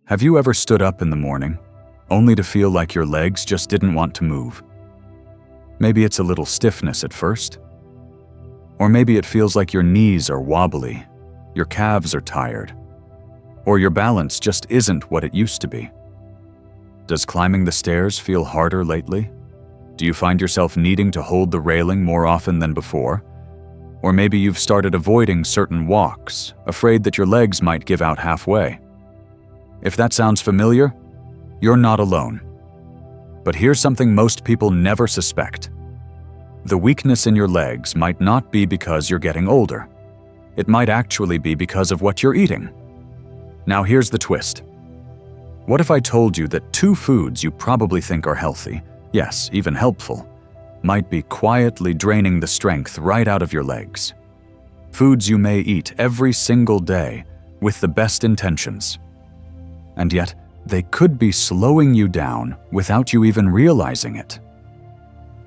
Have you ever stood up in the morning, only to feel like your legs just didn't want to move? Maybe it's a little stiffness at first. Or maybe it feels like your knees are wobbly, your calves are tired, or your balance just isn't what it used to be. Does climbing the stairs feel harder lately? Do you find yourself needing to hold the railing more often than before? Or maybe you've started avoiding certain walks, afraid that your legs might give out halfway. If that sounds familiar, you're not alone. But here's something most people never suspect. The weakness in your legs might not be because you're getting older. It might actually be because of what you're eating. Now here's the twist. What if I told you that 2 foods you probably think are healthy, yes, even helpful, might be quietly draining the strength right out of your legs? Foods you may eat every single day with the best intentions. And yet, they could be slowing you down without you even realizing it.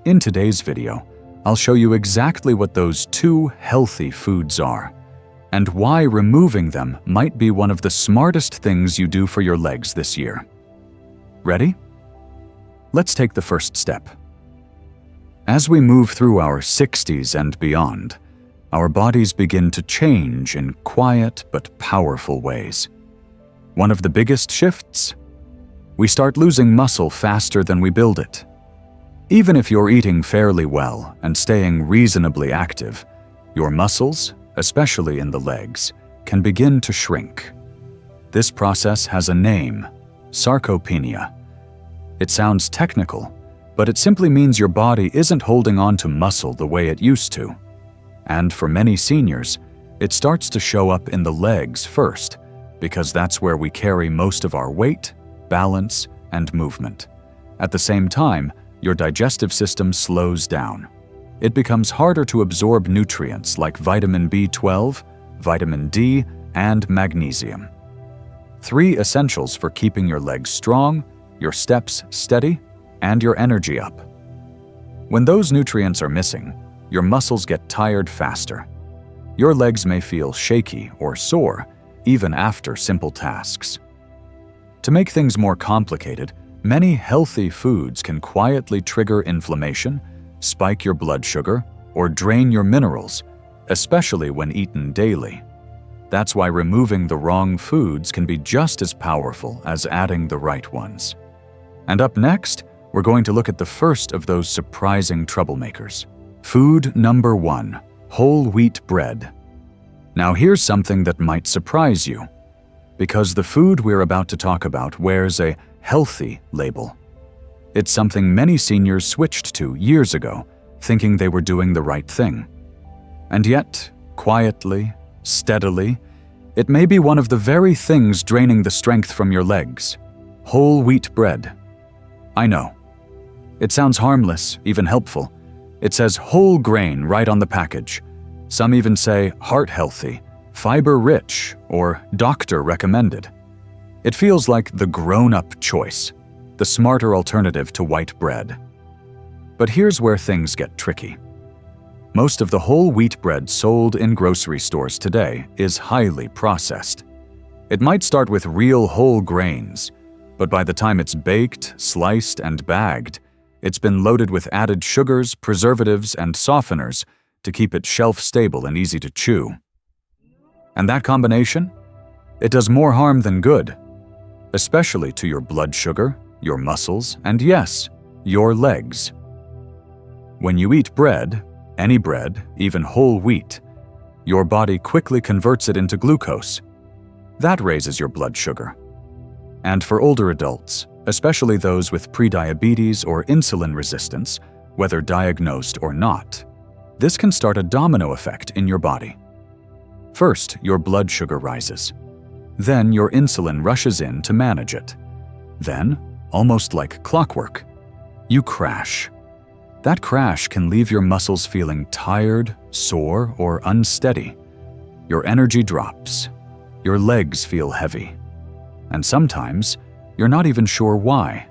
In today's video, I'll show you exactly what those 2 healthy foods are, and why removing them might be one of the smartest things you do for your legs this year. Ready? Let's take the first step. As we move through our 60s and beyond, our bodies begin to change in quiet but powerful ways. One of the biggest shifts? We start losing muscle faster than we build it. Even if you're eating fairly well and staying reasonably active, your muscles, especially in the legs, can begin to shrink. This process has a name: sarcopenia. It sounds technical, but it simply means your body isn't holding on to muscle the way it used to. And for many seniors, it starts to show up in the legs first, because that's where we carry most of our weight, balance, and movement. At the same time, your digestive system slows down. It becomes harder to absorb nutrients like vitamin B12, vitamin D, and magnesium. 3 essentials for keeping your legs strong, your steps steady, and your energy up. When those nutrients are missing, your muscles get tired faster. Your legs may feel shaky or sore, even after simple tasks. To make things more complicated, many healthy foods can quietly trigger inflammation, spike your blood sugar, or drain your minerals, especially when eaten daily. That's why removing the wrong foods can be just as powerful as adding the right ones. And up next, we're going to look at the first of those surprising troublemakers. Food number 1, whole wheat bread. Now here's something that might surprise you, because the food we're about to talk about wears a healthy label. It's something many seniors switched to years ago, thinking they were doing the right thing. And yet, quietly, steadily, it may be one of the very things draining the strength from your legs. Whole wheat bread. I know. It sounds harmless, even helpful. It says whole grain right on the package. Some even say heart healthy, fiber rich, or doctor recommended. It feels like the grown-up choice, the smarter alternative to white bread. But here's where things get tricky. Most of the whole wheat bread sold in grocery stores today is highly processed. It might start with real whole grains, but by the time it's baked, sliced, and bagged, it's been loaded with added sugars, preservatives, and softeners to keep it shelf-stable and easy to chew. And that combination? It does more harm than good, especially to your blood sugar, your muscles, and yes, your legs. When you eat bread, any bread, even whole wheat, your body quickly converts it into glucose. That raises your blood sugar. And for older adults, especially those with prediabetes or insulin resistance, whether diagnosed or not, this can start a domino effect in your body. First, your blood sugar rises. Then your insulin rushes in to manage it. Then, almost like clockwork, you crash. That crash can leave your muscles feeling tired, sore, or unsteady. Your energy drops. Your legs feel heavy. And sometimes, you're not even sure why.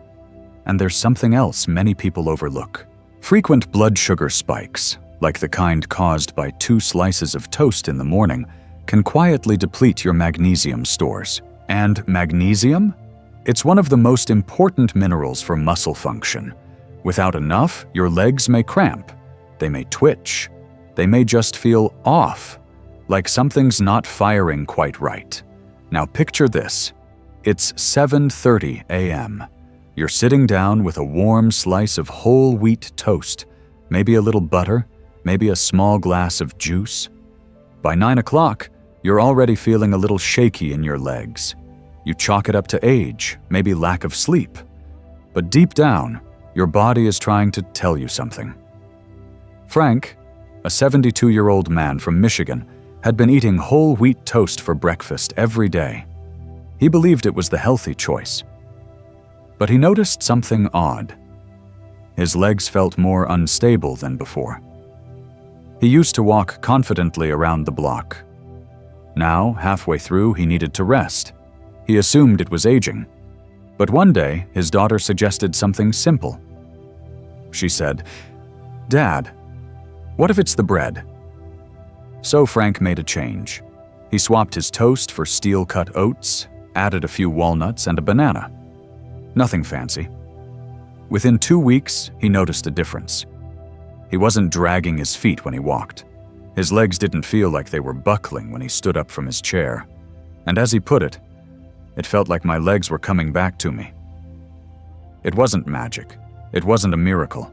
And there's something else many people overlook. Frequent blood sugar spikes, like the kind caused by 2 slices of toast in the morning, can quietly deplete your magnesium stores, And magnesium? It's one of the most important minerals for muscle function. Without enough, your legs may cramp, they may twitch, they may just feel off, like something's not firing quite right. Now picture this. It's 7:30 a.m. You're sitting down with a warm slice of whole wheat toast, maybe a little butter, maybe a small glass of juice. By 9 o'clock, you're already feeling a little shaky in your legs. You chalk it up to age, maybe lack of sleep. But deep down, your body is trying to tell you something. Frank, a 72-year-old man from Michigan, had been eating whole wheat toast for breakfast every day. He believed it was the healthy choice. But he noticed something odd. His legs felt more unstable than before. He used to walk confidently around the block. Now, halfway through, he needed to rest. He assumed it was aging. But one day, his daughter suggested something simple. She said, "Dad, what if it's the bread?" So Frank made a change. He swapped his toast for steel-cut oats, added a few walnuts and a banana. Nothing fancy. Within 2 weeks, he noticed a difference. He wasn't dragging his feet when he walked. His legs didn't feel like they were buckling when he stood up from his chair. And as he put it felt like my legs were coming back to me. It wasn't magic. It wasn't a miracle.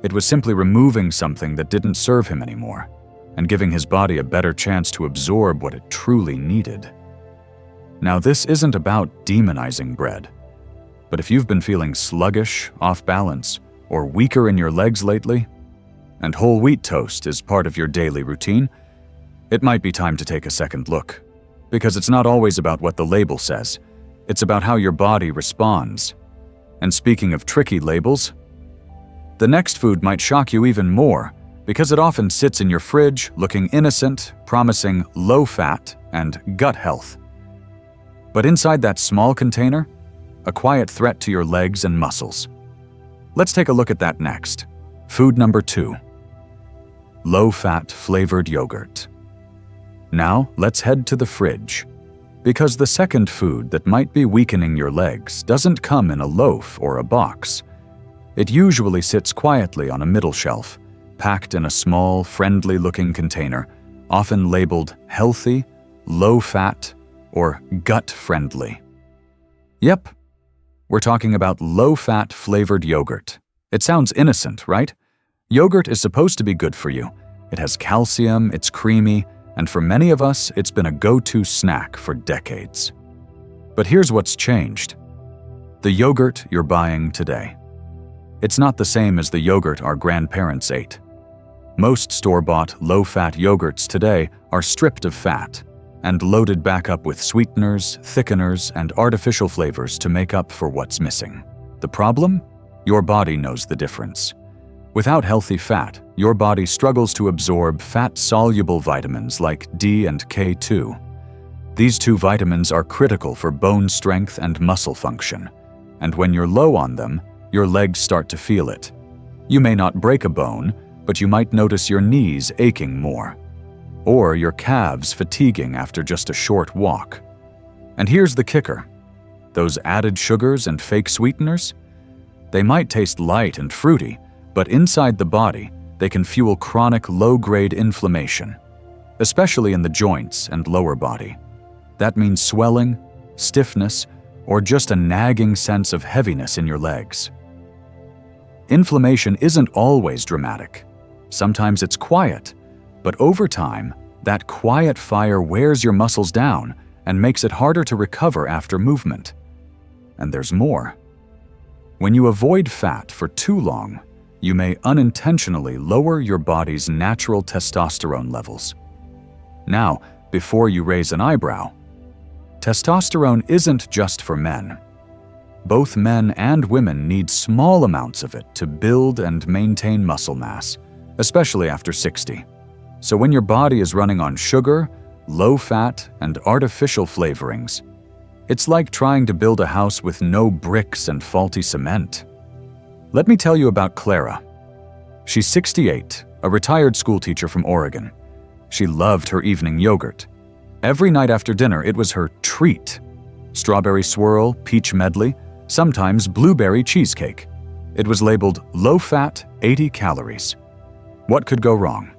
It was simply removing something that didn't serve him anymore and giving his body a better chance to absorb what it truly needed. Now, this isn't about demonizing bread. But if you've been feeling sluggish, off balance, or weaker in your legs lately, and whole wheat toast is part of your daily routine, it might be time to take a second look. Because it's not always about what the label says. It's about how your body responds. And speaking of tricky labels, the next food might shock you even more because it often sits in your fridge looking innocent, promising low fat and gut health. But inside that small container, a quiet threat to your legs and muscles. Let's take a look at that next. Food number 2. Low-fat flavored yogurt. Now, let's head to the fridge. Because the second food that might be weakening your legs doesn't come in a loaf or a box. It usually sits quietly on a middle shelf, packed in a small, friendly-looking container, often labeled healthy, low-fat, or gut-friendly. Yep, we're talking about low-fat flavored yogurt. It sounds innocent, right? Yogurt is supposed to be good for you. It has calcium, it's creamy, and for many of us, it's been a go-to snack for decades. But here's what's changed. The yogurt you're buying today. It's not the same as the yogurt our grandparents ate. Most store-bought, low-fat yogurts today are stripped of fat and loaded back up with sweeteners, thickeners, and artificial flavors to make up for what's missing. The problem? Your body knows the difference. Without healthy fat, your body struggles to absorb fat-soluble vitamins like D and K2. These 2 vitamins are critical for bone strength and muscle function, and when you're low on them, your legs start to feel it. You may not break a bone, but you might notice your knees aching more, or your calves fatiguing after just a short walk. And here's the kicker. Those added sugars and fake sweeteners? They might taste light and fruity, but inside the body, they can fuel chronic low-grade inflammation, especially in the joints and lower body. That means swelling, stiffness, or just a nagging sense of heaviness in your legs. Inflammation isn't always dramatic. Sometimes it's quiet, but over time, that quiet fire wears your muscles down and makes it harder to recover after movement. And there's more. When you avoid fat for too long, you may unintentionally lower your body's natural testosterone levels. Now, before you raise an eyebrow, testosterone isn't just for men. Both men and women need small amounts of it to build and maintain muscle mass, especially after 60. So when your body is running on sugar, low fat, and artificial flavorings, it's like trying to build a house with no bricks and faulty cement. Let me tell you about Clara. She's 68, a retired schoolteacher from Oregon. She loved her evening yogurt. Every night after dinner, it was her treat. strawberry swirl, peach medley, sometimes blueberry cheesecake. It was labeled low-fat, 80 calories. What could go wrong?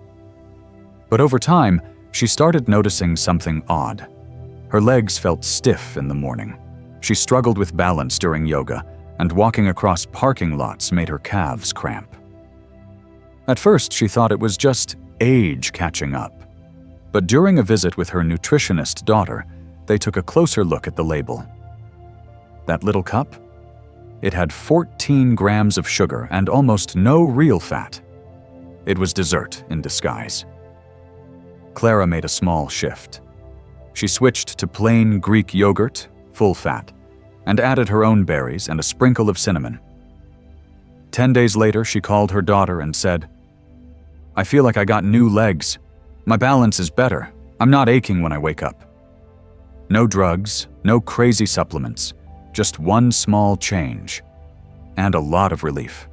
But over time, she started noticing something odd. Her legs felt stiff in the morning. She struggled with balance during yoga, and walking across parking lots made her calves cramp. At first, she thought it was just age catching up. But during a visit with her nutritionist daughter, they took a closer look at the label. That little cup? It had 14 grams of sugar and almost no real fat. It was dessert in disguise. Clara made a small shift. She switched to plain Greek yogurt, full fat, and added her own berries and a sprinkle of cinnamon. 10 days later, she called her daughter and said, "I feel like I got new legs. My balance is better. I'm not aching when I wake up." No drugs, no crazy supplements, just one small change, and a lot of relief.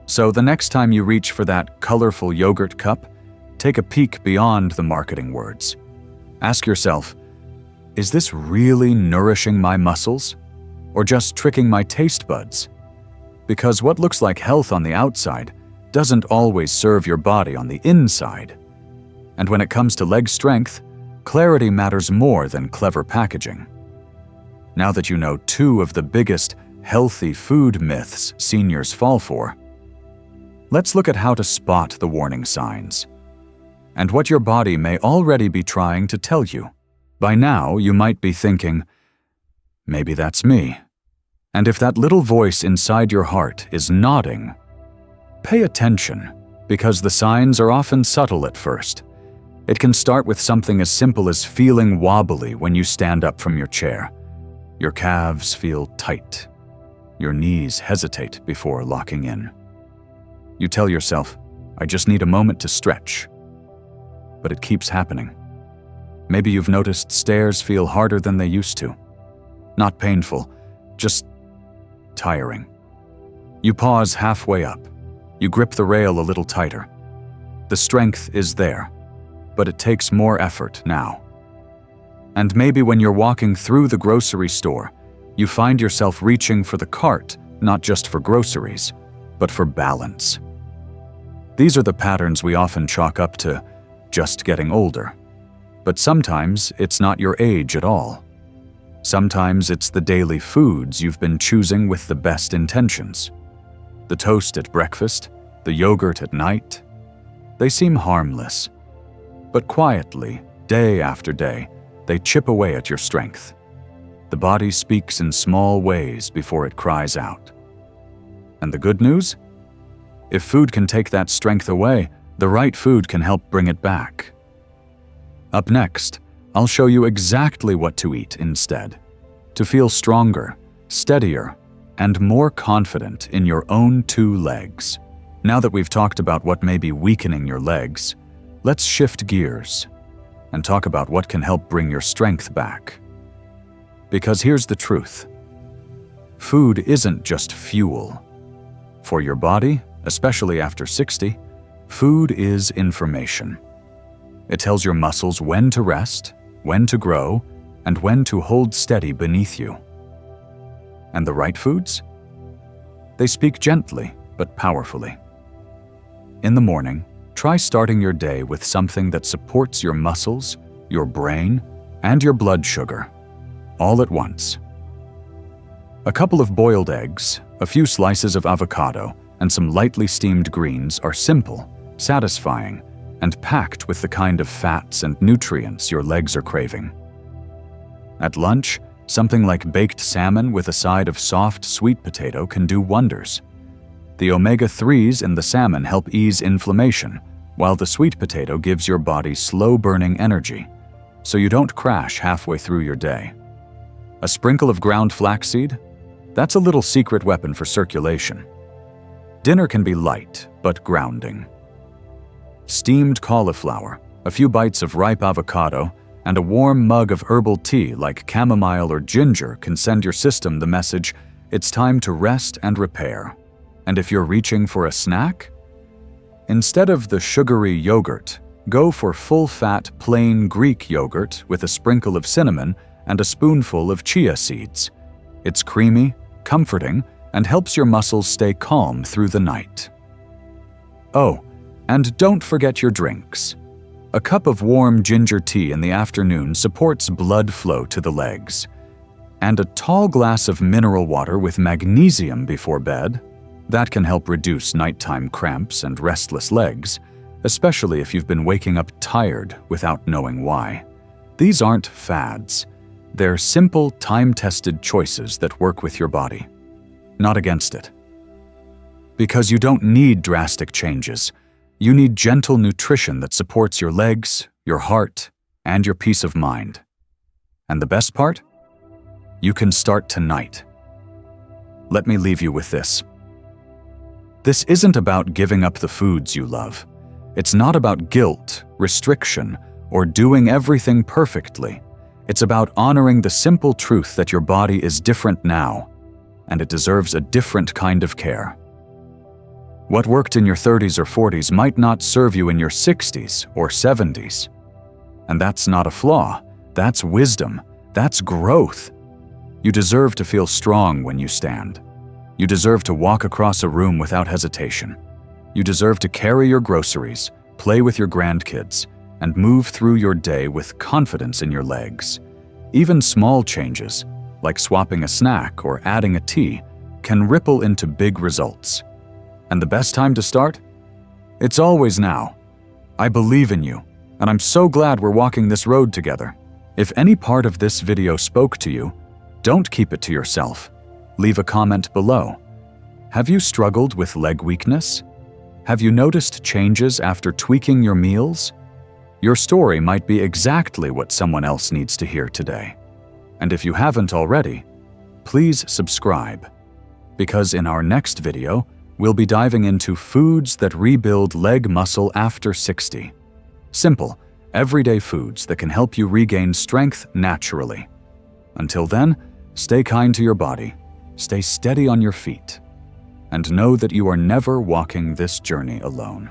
So the next time you reach for that colorful yogurt cup, take a peek beyond the marketing words. Ask yourself, is this really nourishing my muscles, or just tricking my taste buds? Because what looks like health on the outside doesn't always serve your body on the inside. And when it comes to leg strength, clarity matters more than clever packaging. Now that you know 2 of the biggest healthy food myths seniors fall for, let's look at how to spot the warning signs and what your body may already be trying to tell you. By now, you might be thinking, maybe that's me. And if that little voice inside your heart is nodding, pay attention, because the signs are often subtle at first. It can start with something as simple as feeling wobbly when you stand up from your chair. Your calves feel tight. Your knees hesitate before locking in. You tell yourself, I just need a moment to stretch. But it keeps happening. Maybe you've noticed stairs feel harder than they used to. Not painful, just tiring. You pause halfway up. You grip the rail a little tighter. The strength is there, but it takes more effort now. And maybe when you're walking through the grocery store, you find yourself reaching for the cart, not just for groceries, but for balance. These are the patterns we often chalk up to just getting older. But sometimes it's not your age at all. Sometimes it's the daily foods you've been choosing with the best intentions. The toast at breakfast, the yogurt at night. They seem harmless. But quietly, day after day, they chip away at your strength. The body speaks in small ways before it cries out. And the good news? If food can take that strength away, the right food can help bring it back. Up next, I'll show you exactly what to eat instead, to feel stronger, steadier, and more confident in your own 2 legs. Now that we've talked about what may be weakening your legs, let's shift gears and talk about what can help bring your strength back. Because here's the truth. Food isn't just fuel. For your body, especially after 60, food is information. It tells your muscles when to rest, when to grow, and when to hold steady beneath you. And the right foods? They speak gently but powerfully. In the morning, try starting your day with something that supports your muscles, your brain, and your blood sugar, all at once. A couple of boiled eggs, a few slices of avocado, and some lightly steamed greens are simple, satisfying, and packed with the kind of fats and nutrients your legs are craving. At lunch, something like baked salmon with a side of soft sweet potato can do wonders. The omega-3s in the salmon help ease inflammation, while the sweet potato gives your body slow-burning energy, so you don't crash halfway through your day. A sprinkle of ground flaxseed? That's a little secret weapon for circulation. Dinner can be light, but grounding. Steamed cauliflower, a few bites of ripe avocado, and a warm mug of herbal tea like chamomile or ginger can send your system the message, it's time to rest and repair. And if you're reaching for a snack? Instead of the sugary yogurt, go for full-fat plain Greek yogurt with a sprinkle of cinnamon and a spoonful of chia seeds. It's creamy, comforting, and helps your muscles stay calm through the night. Oh, and don't forget your drinks. A cup of warm ginger tea in the afternoon supports blood flow to the legs. And a tall glass of mineral water with magnesium before bed, that can help reduce nighttime cramps and restless legs, especially if you've been waking up tired without knowing why. These aren't fads. They're simple, time-tested choices that work with your body, not against it. Because you don't need drastic changes. You need gentle nutrition that supports your legs, your heart, and your peace of mind. And the best part? You can start tonight. Let me leave you with this. This isn't about giving up the foods you love. It's not about guilt, restriction, or doing everything perfectly. It's about honoring the simple truth that your body is different now, and it deserves a different kind of care. What worked in your 30s or 40s might not serve you in your 60s or 70s. And that's not a flaw. That's wisdom. That's growth. You deserve to feel strong when you stand. You deserve to walk across a room without hesitation. You deserve to carry your groceries, play with your grandkids, and move through your day with confidence in your legs. Even small changes, like swapping a snack or adding a tea, can ripple into big results. And the best time to start? It's always now. I believe in you, and I'm so glad we're walking this road together. If any part of this video spoke to you, don't keep it to yourself. Leave a comment below. Have you struggled with leg weakness? Have you noticed changes after tweaking your meals? Your story might be exactly what someone else needs to hear today. And if you haven't already, please subscribe, because in our next video, we'll be diving into foods that rebuild leg muscle after 60. Simple, everyday foods that can help you regain strength naturally. Until then, stay kind to your body, stay steady on your feet, and know that you are never walking this journey alone.